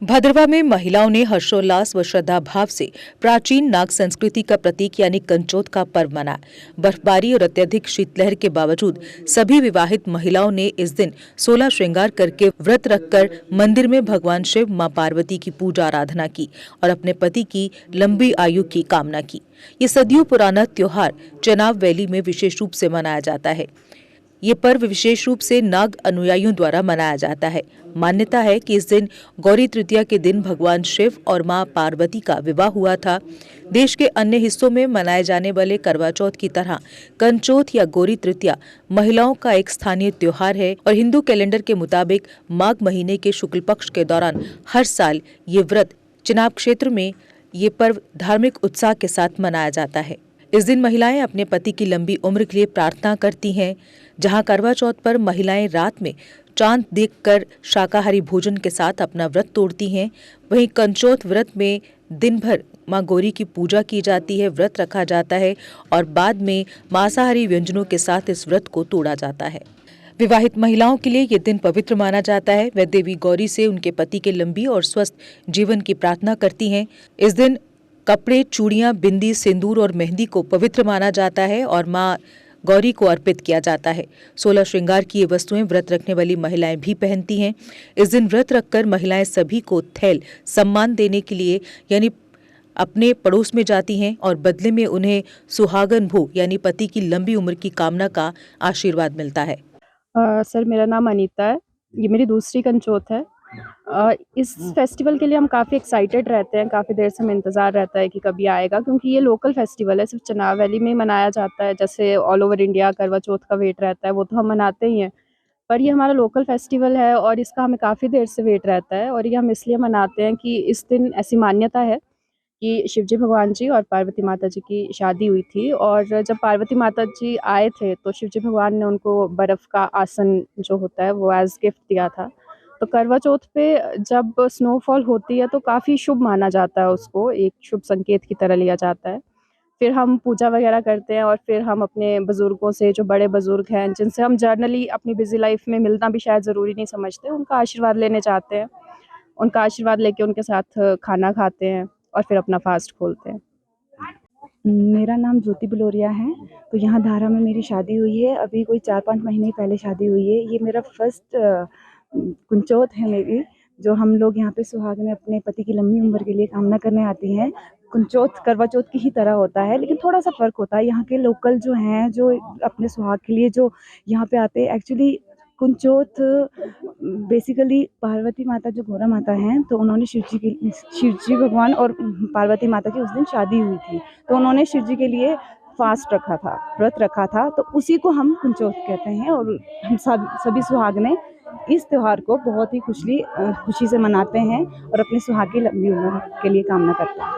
भद्रवा में महिलाओं ने हर्षोल्लास व श्रद्धा भाव से प्राचीन नाग संस्कृति का प्रतीक यानी कंचोत का पर्व मनाया। बर्फबारी और अत्यधिक शीतलहर के बावजूद सभी विवाहित महिलाओं ने इस दिन 16 श्रृंगार करके व्रत रखकर मंदिर में भगवान शिव मां पार्वती की पूजा आराधना की और अपने पति की लंबी आयु की कामना की। ये सदियों पुराना त्योहार चनाब वैली में विशेष रूप से मनाया जाता है। ये पर्व विशेष रूप से नाग अनुयायियों द्वारा मनाया जाता है। मान्यता है कि इस दिन गौरी तृतीया के दिन भगवान शिव और मां पार्वती का विवाह हुआ था। देश के अन्य हिस्सों में मनाए जाने वाले करवा चौथ की तरह कंचोत या गौरी तृतीया महिलाओं का एक स्थानीय त्योहार है और हिंदू कैलेंडर के मुताबिक माघ महीने के शुक्ल पक्ष के दौरान हर साल ये व्रत चिनाब क्षेत्र में ये पर्व धार्मिक उत्साह के साथ मनाया जाता है। इस दिन महिलाएं अपने पति की लंबी उम्र के लिए प्रार्थना करती हैं। जहां करवा चौथ पर महिलाएं रात में चांद देखकर शाकाहारी भोजन के साथ अपना व्रत तोड़ती हैं, वहीं कंचोत व्रत में दिन भर मां गौरी की पूजा की जाती है, व्रत रखा जाता है और बाद में मांसाहारी व्यंजनों के साथ इस व्रत को तोड़ा जाता है। विवाहित महिलाओं के लिए ये दिन पवित्र माना जाता है। वे देवी गौरी से उनके पति के लंबी और स्वस्थ जीवन की प्रार्थना करती हैं। इस दिन कपड़े, चूड़ियां, बिंदी, सिंदूर और मेहंदी को पवित्र माना जाता है और मां गौरी को अर्पित किया जाता है। 16 श्रृंगार की ये वस्तुएं व्रत रखने वाली महिलाएं भी पहनती हैं। इस दिन व्रत रखकर महिलाएं सभी को थैल सम्मान देने के लिए यानी अपने पड़ोस में जाती हैं और बदले में उन्हें सुहागन भोग यानी पति की लंबी उम्र की कामना का आशीर्वाद मिलता है। सर, मेरा नाम अनीता है। ये मेरी दूसरी कंचोत है। इस फेस्टिवल के लिए हम काफ़ी एक्साइटेड रहते हैं, काफ़ी देर से हमें इंतज़ार रहता है कि कभी आएगा, क्योंकि ये लोकल फेस्टिवल है, सिर्फ चनाब वैली में ही मनाया जाता है। जैसे ऑल ओवर इंडिया करवा चौथ का वेट रहता है, वो तो हम मनाते ही हैं, पर ये हमारा लोकल फेस्टिवल है और इसका हमें काफ़ी देर से वेट रहता है। और ये हम इसलिए मनाते हैं कि इस दिन ऐसी मान्यता है कि शिवजी भगवान जी और पार्वती माता जी की शादी हुई थी, और जब पार्वती माता जी आए थे तो शिवजी भगवान ने उनको बर्फ़ का आसन जो होता है वो एज़ गिफ्ट दिया था। तो करवा चौथ पे जब स्नोफॉल होती है तो काफ़ी शुभ माना जाता है, उसको एक शुभ संकेत की तरह लिया जाता है। फिर हम पूजा वगैरह करते हैं और फिर हम अपने बुज़ुर्गों से, जो बड़े बुज़ुर्ग हैं, जिनसे हम जर्नली अपनी बिज़ी लाइफ़ में मिलना भी शायद ज़रूरी नहीं समझते, उनका आशीर्वाद लेने जाते हैं। उनका आशीर्वाद लेके उनके साथ खाना खाते हैं और फिर अपना फास्ट खोलते हैं। मेरा नाम ज्योति बिलोरिया है। तो यहाँ धारा में मेरी शादी हुई है। अभी कोई 4-5 महीने पहले शादी हुई है। ये मेरा फर्स्ट कुंचोत है मेरी, जो हम लोग यहाँ पे सुहाग में अपने पति की लंबी उम्र के लिए कामना करने आती हैं। कुंचोत करवा चौथ की ही तरह होता है, लेकिन थोड़ा-सा फ़र्क होता है। यहाँ के लोकल जो हैं, जो अपने सुहाग के लिए जो यहाँ पे आते हैं, एक्चुअली कुंचोत बेसिकली पार्वती माता जो गोरा माता हैं, तो उन्होंने शिवजी भगवान और पार्वती माता की उस दिन शादी हुई थी, तो उन्होंने शिवजी के लिए फास्ट रखा था, व्रत रखा था, तो उसी को हम कुंचोत कहते हैं। और हम सभी सुहागनें इस त्योहार को बहुत ही खुशी से मनाते हैं और अपने सुहाग की लंबी उम्र के लिए कामना करते हैं।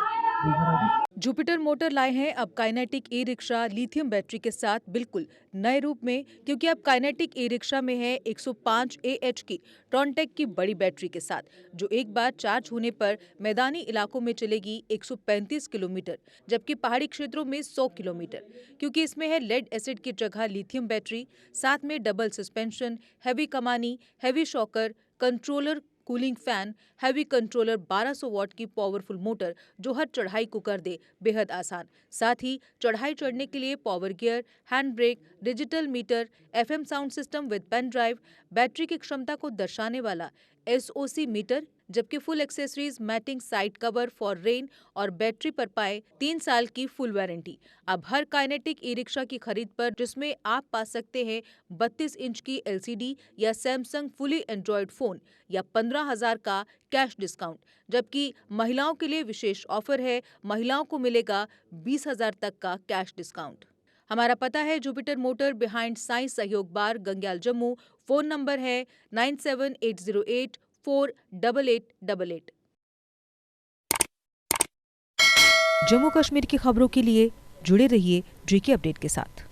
जुपिटर मोटर लाए हैं अब kinetic e rickshaw lithium battery के साथ बिल्कुल नए रूप में, क्योंकि अब काइनेटिक ई रिक्शा में है 105 AH की ट्रॉनटेक की बड़ी बैटरी के साथ, जो एक बार चार्ज होने पर मैदानी इलाकों में चलेगी 135 किलोमीटर, जबकि पहाड़ी क्षेत्रों में 100 किलोमीटर। क्योंकि इसमें है लेड एसिड की जगह लिथियम बैटरी, साथ में डबल सस्पेंशन, हैवी कमानी, heavy shocker, controller, cooling fan, heavy controller, 1200 what की पावरफुल मोटर जो हर चढ़ाई को कर दे बेहद आसान। साथ ही चढ़ाई चढ़ने के लिए power gear, hand brake, digital meter, FM sound system with pen drive, battery की क्षमता को दर्शाने वाला SOC मीटर, जबकि full accessories, matting, side cover for rain और बैटरी पर पाए 3 साल की फुल वारंटी। अब हर काइनेटिक ई रिक्शा की खरीद पर जिसमें आप पा सकते हैं 32 इंच की LCD या सैमसंग फुली एंड्रॉयड फोन या 15,000 का कैश डिस्काउंट, जबकि महिलाओं के लिए विशेष ऑफर है, महिलाओं को मिलेगा 20,000 तक का कैश डिस्काउंट। हमारा पता है जुपिटर मोटर बिहाइंड साई सहयोग बार, गंग्याल, जम्मू। फोन नंबर है 9780848888। जम्मू कश्मीर की खबरों के लिए जुड़े रहिए GK अपडेट के साथ।